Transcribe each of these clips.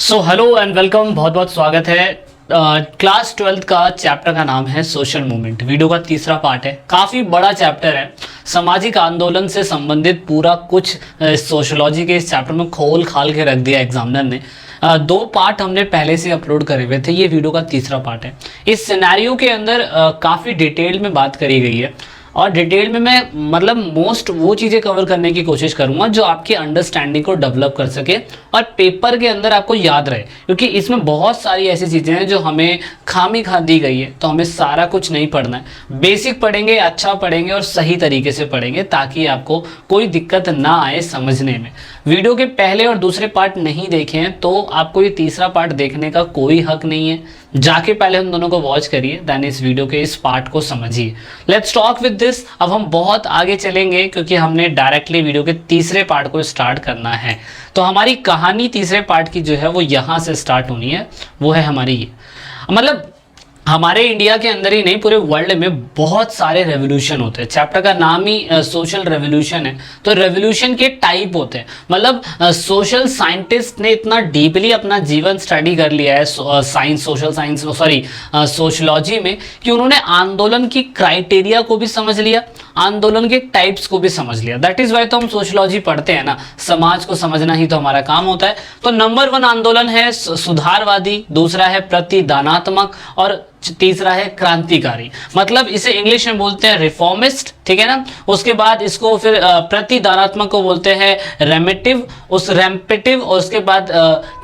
So hello and welcome, बहुत बहुत स्वागत है। क्लास 12th का चैप्टर का नाम है सोशल मूवमेंट। वीडियो का तीसरा पार्ट है, काफ़ी बड़ा चैप्टर है। सामाजिक आंदोलन से संबंधित पूरा कुछ सोशोलॉजी के इस चैप्टर में खोल खाल के रख दिया एग्जामिनर ने। दो पार्ट हमने पहले से अपलोड करे हुए थे, ये वीडियो का तीसरा पार्ट है। इस सिनेरियो के अंदर काफ़ी डिटेल में बात करी गई है और डिटेल में मैं मतलब मोस्ट वो चीज़ें कवर करने की कोशिश करूंगा जो आपकी अंडरस्टैंडिंग को डेवलप कर सके और पेपर के अंदर आपको याद रहे, क्योंकि इसमें बहुत सारी ऐसी चीज़ें हैं जो हमें खामी खा दी गई है। तो हमें सारा कुछ नहीं पढ़ना है, बेसिक पढ़ेंगे, अच्छा पढ़ेंगे और सही तरीके से पढ़ेंगे ताकि आपको कोई दिक्कत ना आए समझने में। वीडियो के पहले और दूसरे पार्ट नहीं देखे हैं तो आपको ये तीसरा पार्ट देखने का कोई हक नहीं है। जाके पहले हम दोनों को वॉच करिए, देन इस वीडियो के इस पार्ट को समझिए। Let's talk with this. अब हम बहुत आगे चलेंगे क्योंकि हमने डायरेक्टली वीडियो के तीसरे पार्ट को स्टार्ट करना है। तो हमारी कहानी तीसरे पार्ट की जो है वो यहाँ से स्टार्ट होनी है, वो है हमारी ये, मतलब हमारे इंडिया के अंदर ही नहीं पूरे वर्ल्ड में बहुत सारे रेवोल्यूशन होते हैं। चैप्टर का नाम ही सोशल रेवोल्यूशन है। तो रेवोल्यूशन के टाइप होते हैं, मतलब सोशल साइंटिस्ट ने इतना डीपली अपना जीवन स्टडी कर लिया है साइंस, सोशल साइंस सोशलॉजी में, कि उन्होंने आंदोलन की क्राइटेरिया को भी समझ लिया, आंदोलन के टाइप्स को भी समझ लिया। दैट इज वाई तो हम सोशलॉजी पढ़ते हैं ना, समाज को समझना ही तो हमारा काम होता है। तो नंबर 1 आंदोलन है सुधारवादी, दूसरा है प्रतिदानात्मक और तीसरा है क्रांतिकारी। मतलब इसे इंग्लिश में बोलते हैं रिफॉर्मिस्ट, ठीक है ना। उसके बाद इसको फिर प्रतिदानात्मक को बोलते हैं रेमेटिव, उस रेम्पेटिव, और उसके बाद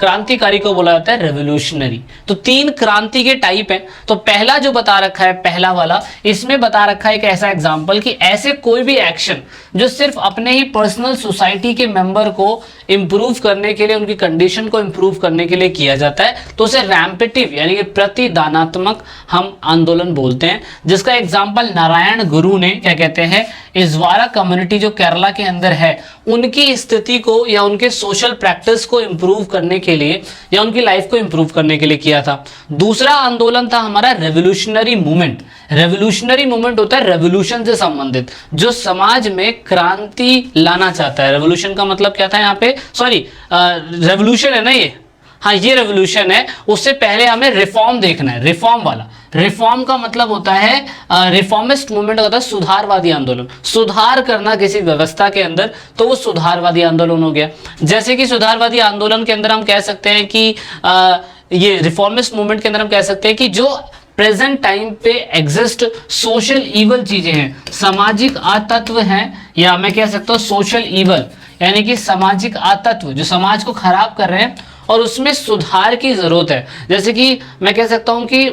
क्रांतिकारी को बोला जाता है रेवोल्यूशनरी। तो 3 क्रांति के टाइप हैं। तो पहला जो बता रखा है, पहला वाला, इसमें बता रखा है एक ऐसा एग्जाम्पल कि ऐसे कोई भी एक्शन जो सिर्फ अपने ही पर्सनल सोसाइटी के मेंबर को इंप्रूव करने के लिए, उनकी कंडीशन को इंप्रूव करने के लिए किया जाता है, तो उसे रैम्पेटिव यानी कि प्रतिदानात्मक हम आंदोलन बोलते हैं। जिसका एग्जाम्पल नारायण गुरु ने क्या कहते हैं, इजवारा कम्युनिटी जो केरला के अंदर है, उनकी स्थिति को या उनके सोशल प्रैक्टिस को इंप्रूव करने के लिए या उनकी लाइफ को इंप्रूव करने के लिए किया था। दूसरा आंदोलन था हमारा रेवोल्यूशनरी मूवमेंट। रेवोल्यूशनरी मूवमेंट होता है रेवोल्यूशन से संबंधित, जो समाज में क्रांति लाना चाहता है। रेवोल्यूशन का मतलब क्या था यहाँ पे, सॉरी रेवोल्यूशन है ना ये, हाँ ये रेवोल्यूशन है। उससे पहले हमें रिफॉर्म देखना है, रिफॉर्म वाला। रिफॉर्म का मतलब होता है रिफॉर्मिस्ट मूवमेंट होता है सुधारवादी आंदोलन, सुधार करना किसी व्यवस्था के अंदर, तो वो सुधारवादी आंदोलन हो गया। जैसे कि सुधारवादी आंदोलन के अंदर हम कह सकते हैं कि ये रिफॉर्मिस्ट मूवमेंट के अंदर हम कह सकते हैं कि जो प्रेजेंट टाइम पे एग्जिस्ट सोशल ईवल चीजें हैं, सामाजिक आतत्व हैं, या मैं कह सकता हूँ सोशल ईवल यानी कि सामाजिक आतत्व जो समाज को खराब कर रहे हैं और उसमें सुधार की जरूरत है। जैसे कि मैं कह सकता हूं कि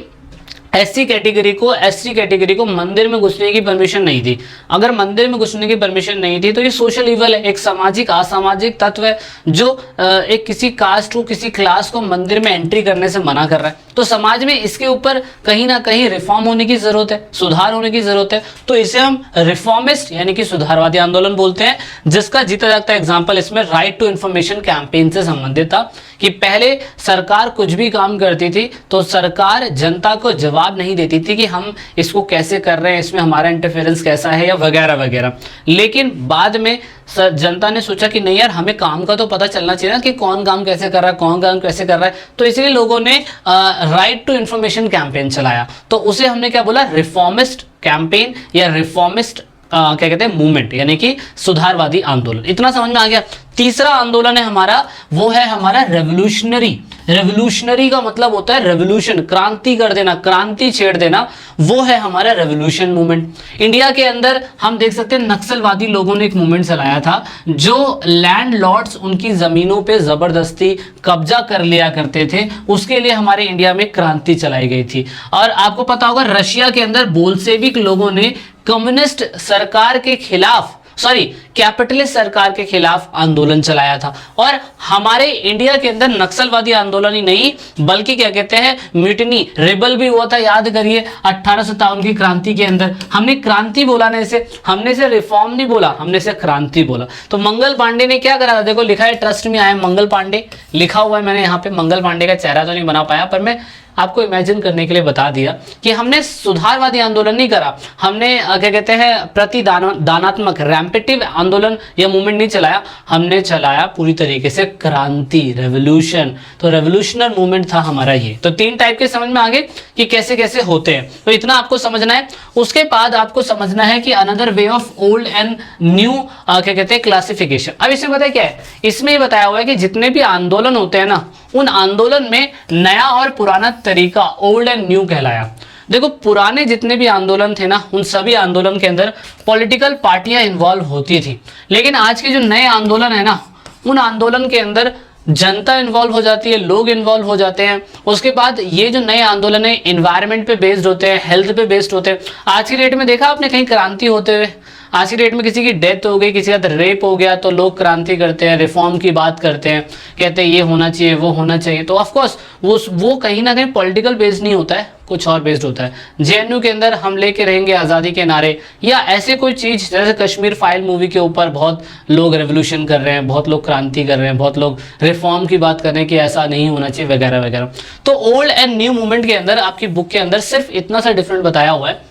एससी कैटेगरी को मंदिर में घुसने की परमिशन नहीं थी। अगर मंदिर में घुसने की परमिशन नहीं थी तो ये सोशल ईवल है, एक सामाजिक असामाजिक तत्व है जो एक किसी कास्ट को, किसी क्लास को मंदिर में एंट्री करने से मना कर रहा है। तो समाज में इसके ऊपर कहीं ना कहीं रिफॉर्म होने की जरूरत है, सुधार होने की जरूरत है। तो इसे हम रिफॉर्मिस्ट यानी कि सुधारवादी आंदोलन बोलते हैं। जिसका जीता जागता एग्जाम्पल इसमें राइट टू इंफॉर्मेशन कैंपेन से संबंधित था कि पहले सरकार कुछ भी काम करती थी तो सरकार जनता को जवाब नहीं देती थी कि हम इसको कैसे कर रहे हैं, इसमें हमारा इंटरफेरेंस कैसा है या वगैरह वगैरह। लेकिन बाद में जनता ने सोचा कि नहीं यार, हमें काम का तो पता चलना चाहिए ना कि कौन काम कैसे कर रहा है, कौन काम कैसे कर रहा है। तो इसलिए लोगों ने राइट टू इंफॉर्मेशन कैंपेन चलाया। तो उसे हमने क्या बोला, रिफॉर्मिस्ट कैंपेन या रिफॉर्मिस्ट क्या कहते हैं मूवमेंट, यानी कि सुधारवादी आंदोलन। इतना समझ में आ गया। तीसरा आंदोलन है हमारा, वो है हमारा रेवोल्यूशनरी। रेवोल्यूशनरी का मतलब होता है रेवोल्यूशन, क्रांति कर देना, क्रांति छेड़ देना, वो है हमारा रेवोल्यूशन मूवमेंट। इंडिया के अंदर हम देख सकते हैं नक्सलवादी लोगों ने एक मूवमेंट चलाया था, जो लैंडलॉर्ड्स उनकी जमीनों पे जबरदस्ती कब्जा कर लिया करते थे, उसके लिए हमारे इंडिया में क्रांति चलाई गई थी। और आपको पता होगा रशिया के अंदर बोल्शेविक लोगों ने कम्युनिस्ट सरकार के खिलाफ, सॉरी कैपिटलिस्ट सरकार के खिलाफ आंदोलन चलाया था। और हमारे इंडिया के अंदर नक्सलवादी आंदोलन ही नहीं बल्कि क्या कहते हैं म्यूटिनी, रेबल भी हुआ था। याद करिए 1857 की क्रांति के अंदर हमने क्रांति बोला ना, इसे हमने इसे रिफॉर्म नहीं बोला, हमने इसे क्रांति बोला। तो मंगल पांडे ने क्या करा था, देखो लिखा है ट्रस्ट में आए मंगल पांडे, लिखा हुआ है मैंने यहाँ पे। मंगल पांडे का चेहरा तो नहीं बना पाया पर मैं आपको इमेजिन करने के लिए बता दिया कि हमने सुधारवादी आंदोलन नहीं करा, हमने क्या कहते हैं प्रतिदानात्मक रैम्पेटिव आंदोलन या मूवमेंट नहीं चलाया, हमने चलाया पूरी तरीके से क्रांति, रेवोल्यूशन। तो रेवोल्यूशनर मूवमेंट था हमारा ये। तो 3 टाइप के समझ में आ गए कि कैसे कैसे होते हैं, तो इतना आपको समझना है। उसके बाद आपको समझना है कि another way of old and new क्या कहते हैं क्लासिफिकेशन। अब इसमें पता है क्या है, इसमें ये बताया हुआ है कि जितने भी आंदोलन होते हैं ना, उन आंदोलन में नया और पुराना तरीका ओल्ड एंड न्यू कहलाया। देखो पुराने जितने भी आंदोलन थे ना, उन सभी आंदोलन के अंदर पॉलिटिकल पार्टियां इन्वॉल्व होती थी, लेकिन आज के जो नए आंदोलन है ना, उन आंदोलन के अंदर जनता इन्वॉल्व हो जाती है, लोग इन्वॉल्व हो जाते हैं। उसके बाद ये जो नए आंदोलन है इन्वायरमेंट पे बेस्ड होते हैं, हेल्थ पे बेस्ड होते हैं। आज की डेट में देखा आपने कहीं क्रांति होते हुए? आज की डेट में किसी की डेथ हो गई, किसी का रेप हो गया, तो लोग क्रांति करते हैं, रिफॉर्म की बात करते हैं, कहते हैं ये होना चाहिए, वो होना चाहिए। तो ऑफकोर्स वो कहीं ना कहीं पॉलिटिकल बेस्ड नहीं होता है, कुछ और बेस्ड होता है। जेएनयू के अंदर हम लेके रहेंगे आज़ादी के नारे, या ऐसे कोई चीज़ जैसे कश्मीर फाइल मूवी के ऊपर बहुत लोग रेवोल्यूशन कर रहे हैं, बहुत लोग क्रांति कर रहे हैं, बहुत लोग रिफॉर्म की बात कर रहे हैं कि ऐसा नहीं होना चाहिए वगैरह वगैरह। तो ओल्ड एंड न्यू मूवमेंट के अंदर आपकी बुक के अंदर सिर्फ इतना सा डिफरेंट बताया हुआ है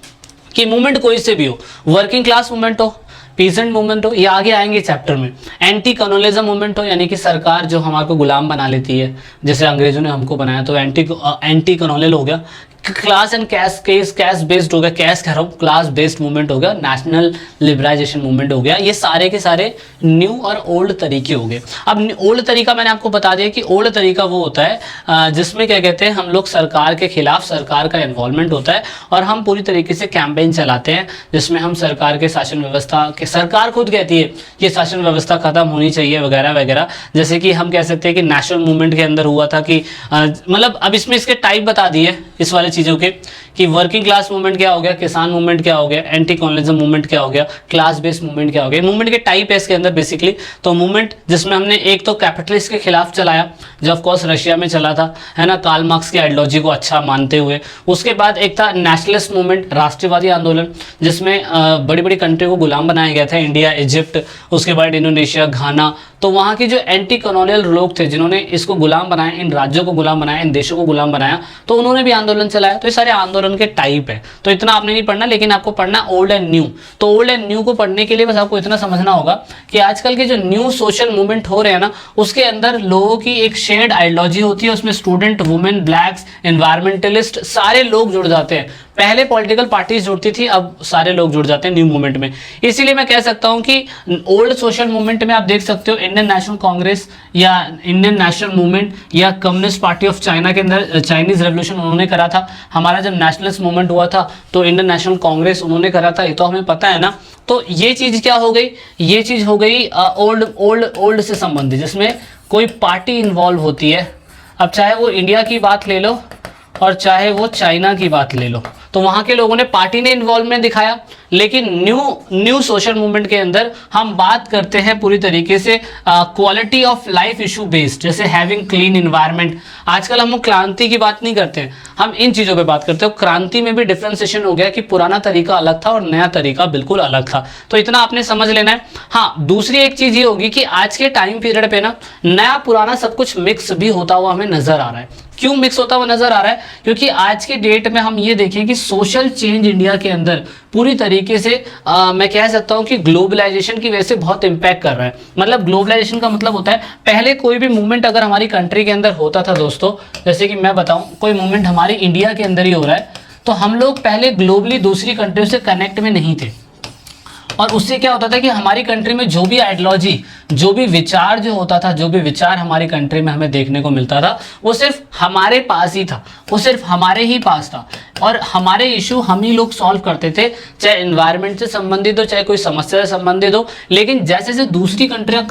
कि मूवमेंट कोई से भी हो, वर्किंग क्लास मूवमेंट हो, पीसेंट मूवमेंट हो, या आगे आएंगे चैप्टर में एंटी कॉलोनियलिज्म मूवमेंट हो, यानी कि सरकार जो हमारे को गुलाम बना लेती है, जैसे अंग्रेजों ने हमको बनाया, तो एंटी कॉलोनियल हो गया। क्लास एंड कैश बेस्ड हो गया, कैश कह रहा हूँ, क्लास बेस्ड मूवमेंट हो गया, नेशनल लिबराइजेशन मूवमेंट हो गया। ये सारे के सारे न्यू और ओल्ड तरीके हो गए। अब ओल्ड तरीका मैंने आपको बता दिया कि ओल्ड तरीका वो होता है जिसमें क्या कहते हैं, हम लोग सरकार के खिलाफ, सरकार का इन्वॉल्वमेंट होता है और हम पूरी तरीके से कैंपेन चलाते हैं, जिसमें हम सरकार के शासन व्यवस्था के, सरकार खुद कहती है कि शासन व्यवस्था खत्म होनी चाहिए वगैरह वगैरह। जैसे कि हम कह सकते हैं कि नेशनल मूवमेंट के अंदर हुआ था कि मतलब अब इसमें इसके टाइप बता दिए इस वाले चीज़ों के, कि वर्किंग क्लास मूवमेंट क्या हो गया, किसान मूवमेंट क्या हो गया, एंटी कॉलोनियलिज्म मूवमेंट क्या हो गया, क्लास बेस्ड मूवमेंट क्या हो गया। मूवमेंट के टाइप है इसके अंदर बेसिकली। तो मूवमेंट जिसमें हमने एक तो कैपिटलिस्ट के खिलाफ चलाया, जो ऑफ कोर्स रशिया में चला था, है ना, कार्ल मार्क्स की आइडियोलॉजी को अच्छा मानते हुए। उसके बाद एक था नेशनलिस्ट मूवमेंट, राष्ट्रवादी आंदोलन, जिसमें बड़ी बड़ी कंट्री को गुलाम बनाया गया था, इंडिया, इजिप्ट, उसके बाद इंडोनेशिया, घाना। तो वहाँ के जो एंटी कॉलोनियल लोग थे, जिन्होंने इसको गुलाम बनाया, इन राज्यों को गुलाम बनाया, इन देशों को गुलाम बनाया, तो उन्होंने भी आंदोलन चलाया। तो ये सारे आंदोलन के टाइप है। तो इतना आपने नहीं पढ़ना, लेकिन आपको पढ़ना ओल्ड एंड न्यू। तो ओल्ड एंड न्यू को पढ़ने के लिए बस आपको इतना समझना होगा कि आजकल के जो न्यू सोशल मूवमेंट हो रहे हैं ना, उसके अंदर लोगों की एक शेयर्ड आइडियोलॉजी होती है। उसमें स्टूडेंट, वुमेन, ब्लैक्स, एनवायरमेंटलिस्ट, सारे लोग जुड़ जाते हैं। पहले पॉलिटिकल पार्टीज जुड़ती थी, अब सारे लोग जुड़ जाते हैं न्यू मूवमेंट में। इसीलिए मैं कह सकता हूं कि ओल्ड सोशल मूवमेंट में आप देख सकते हो इंडियन नेशनल कांग्रेस या इंडियन नेशनल मूवमेंट या कम्युनिस्ट पार्टी ऑफ चाइना के अंदर चाइनीज रेवोल्यूशन उन्होंने करा था। हमारा जब नेशनलिस्ट मूवमेंट हुआ था तो इंडियन नेशनल कांग्रेस उन्होंने करा था, ये तो हमें पता है ना। तो ये चीज क्या हो गई, ये चीज हो गई ओल्ड से संबंधित, जिसमें कोई पार्टी इन्वॉल्व होती है। अब चाहे वो इंडिया की बात ले लो और चाहे वो चाइना की बात ले लो, तो वहां के लोगों ने, पार्टी ने इन्वॉल्वमेंट दिखाया। लेकिन न्यू सोशल मूवमेंट के अंदर हम बात करते हैं पूरी तरीके से quality of life issue based, जैसे हैविंग क्लीन इन्वायरमेंट। आजकल हम क्रांति की बात नहीं करते हैं, हम इन चीज़ों पे बात करते हैं। क्रांति में भी डिफ्रेंसिएशन हो गया कि पुराना तरीका अलग था और नया तरीका बिल्कुल अलग था। तो इतना आपने समझ लेना है। हाँ, दूसरी एक चीज़ ये होगी कि आज के टाइम पीरियड पे ना नया पुराना सब कुछ मिक्स भी होता हुआ हमें नजर आ रहा है। क्यों मिक्स होता हुआ नजर आ रहा है? क्योंकि आज के डेट में हम ये देखें कि सोशल चेंज इंडिया के अंदर पूरी तरीके से मैं कह सकता हूं कि ग्लोबलाइजेशन की वजह से बहुत इंपैक्ट कर रहा है। मतलब ग्लोबलाइजेशन का मतलब होता है, पहले कोई भी मूवमेंट अगर हमारी कंट्री के अंदर होता था दोस्तों, जैसे कि मैं बताऊं, कोई मूवमेंट हमारे इंडिया के अंदर ही हो रहा है, तो हम लोग पहले ग्लोबली दूसरी कंट्री से कनेक्ट में नहीं थे। और उससे क्या होता था कि हमारी कंट्री में जो भी आइडियोलॉजी, जो भी विचार जो होता था, जो भी विचार हमारी कंट्री में हमें देखने को मिलता था, वो सिर्फ हमारे पास ही था, वो सिर्फ हमारे ही पास था और हमारे इशू हम ही लोग सॉल्व करते थे, चाहे एनवायरनमेंट से संबंधित हो, चाहे कोई समस्या से संबंधित हो। लेकिन जैसे जैसे दूसरी कंट्रियां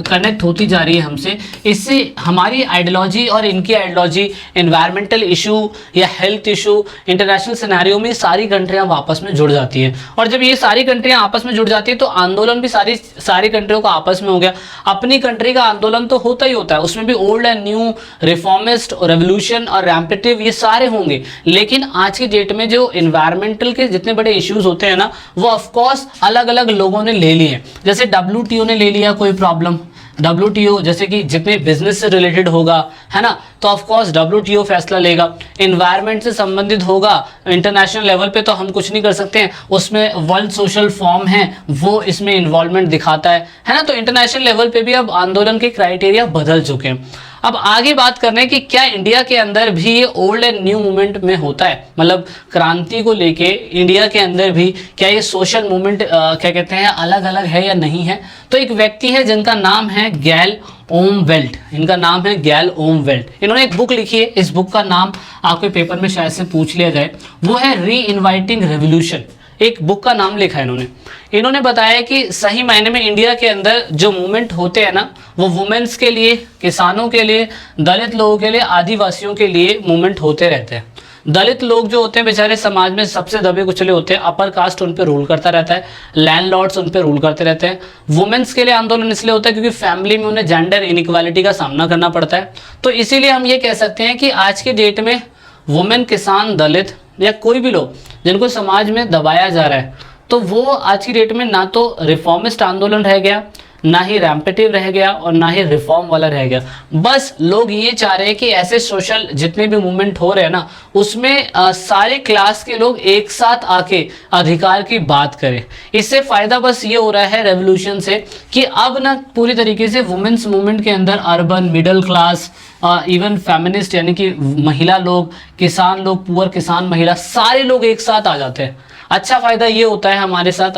कनेक्ट होती जा रही है हमसे, इससे हमारी आइडियोलॉजी और इनकी आइडियोलॉजी, एनवायरमेंटल इशू या हेल्थ इशू, इंटरनेशनल सिनेरियो में सारी कंट्रियां आपस में जुड़ जाती हैं। और जब ये सारी कंट्रियां आपस में जुड़ जाती है तो आंदोलन भी सारी कंट्रियों का आपस में हो गया। अपनी कंट्री का आंदोलन तो होता ही होता है, उसमें भी old and new, reformist, revolution और रैम्पेटिव, ये सारे होंगे। लेकिन आज की डेट में जो एनवायरमेंटल के जितने बड़े इश्यूज होते हैं ना, वो ऑफ कोर्स अलग अलग लोगों ने ले लिए। जैसे WTO ने ले लिया कोई प्रॉब्लम, WTO जैसे कि जितने बिजनेस से रिलेटेड होगा, है ना, तो ऑफ कोर्स WTO फैसला लेगा। इन्वायरमेंट से संबंधित होगा, इंटरनेशनल लेवल पे तो हम कुछ नहीं कर सकते हैं, उसमें वर्ल्ड सोशल फॉर्म है वो इसमें इन्वॉल्वमेंट दिखाता है ना। तो इंटरनेशनल लेवल पे भी अब आंदोलन के क्राइटेरिया बदल चुके हैं। अब आगे बात करने की क्या इंडिया के अंदर भी ये ओल्ड एंड न्यू मूवमेंट में होता है, मतलब क्रांति को लेके इंडिया के अंदर भी क्या ये सोशल मूवमेंट क्या कहते हैं अलग अलग है या नहीं है। तो एक व्यक्ति है जिनका नाम है गैल ओमवेल्ट, इनका नाम है गैल ओमवेल्ट। इन्होंने एक बुक लिखी है, इस बुक का नाम आपके पेपर में शायद से पूछ लिया जाए, वो है री इन्वाइटिंग रेवोल्यूशन। एक बुक का नाम लिखा है इन्होंने बताया कि सही मायने में इंडिया के अंदर जो मूवमेंट होते हैं ना, वो वुमेन्स के लिए, किसानों के लिए, दलित लोगों के लिए, आदिवासियों के लिए मूवमेंट होते रहते हैं। दलित लोग जो होते हैं बेचारे समाज में सबसे दबे कुचले होते हैं, अपर कास्ट उन पे रूल करता रहता है, लैंडलॉर्ड्स उन पे रूल करते रहते हैं। वुमेन्स के लिए आंदोलन इसलिए होता है क्योंकि फैमिली में उन्हें जेंडर इनइक्वालिटी का सामना करना पड़ता है। तो इसीलिए हम ये कह सकते हैं कि आज के डेट में वुमेन, किसान, दलित या कोई भी लोग जिनको समाज में दबाया जा रहा है, तो वो आज की डेट में ना तो रिफॉर्मिस्ट आंदोलन रह गया, ना ही रैम्पेटिव रह गया और ना ही रिफॉर्म वाला रह गया। बस लोग ये चाह रहे हैं कि ऐसे सोशल जितने भी मूवमेंट हो रहे हैं ना, उसमें सारे क्लास के लोग एक साथ आके अधिकार की बात करें। इससे फायदा बस ये हो रहा है रेवोल्यूशन से कि अब ना पूरी तरीके से वुमेन्स मूवमेंट के अंदर urban, middle class, even feminist यानी कि महिला लोग, किसान लोग, पुअर किसान महिला, सारे लोग एक साथ आ जाते हैं। अच्छा फायदा ये होता है हमारे साथ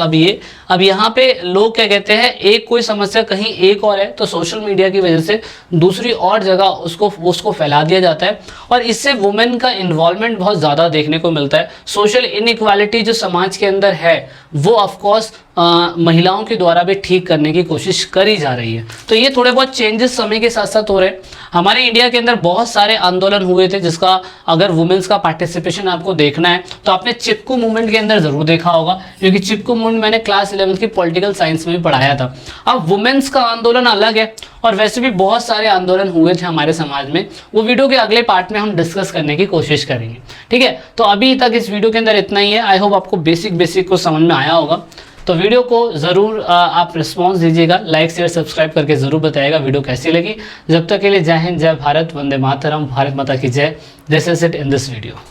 अब यहाँ पे लोग क्या कहते हैं, एक कोई समस्या कहीं एक और है तो सोशल मीडिया की वजह से दूसरी और जगह उसको फैला दिया जाता है और इससे वुमेन का इन्वॉल्वमेंट बहुत ज़्यादा देखने को मिलता है। सोशल इनइक्वालिटी जो समाज के अंदर है वो ऑफकोर्स महिलाओं के द्वारा भी ठीक करने की कोशिश करी जा रही है। तो ये थोड़े बहुत चेंजेस समय के साथ साथ हो रहे हैं। हमारे इंडिया के अंदर बहुत सारे आंदोलन हुए थे जिसका अगर वुमेन्स का पार्टिसिपेशन आपको देखना है तो आपने चिपकू मूवमेंट के अंदर जरूर देखा होगा, क्योंकि चिपकू मूवमेंट मैंने क्लास 11th की पॉलिटिकल साइंस में भी पढ़ाया था। अब वुमेन्स का आंदोलन अलग है और वैसे भी बहुत सारे आंदोलन हुए थे हमारे समाज में, वो वीडियो के अगले पार्ट में हम डिस्कस करने की कोशिश करेंगे। ठीक है, तो अभी तक इस वीडियो के अंदर इतना ही है। आई होप आपको बेसिक को समझ में आया होगा। तो वीडियो को ज़रूर आप रिस्पॉन्स दीजिएगा, लाइक शेयर सब्सक्राइब करके ज़रूर बताइएगा वीडियो कैसी लगी। जब तक के लिए जय हिंद, जय भारत, वंदे मातरम, भारत माता की जय। This is it in this video.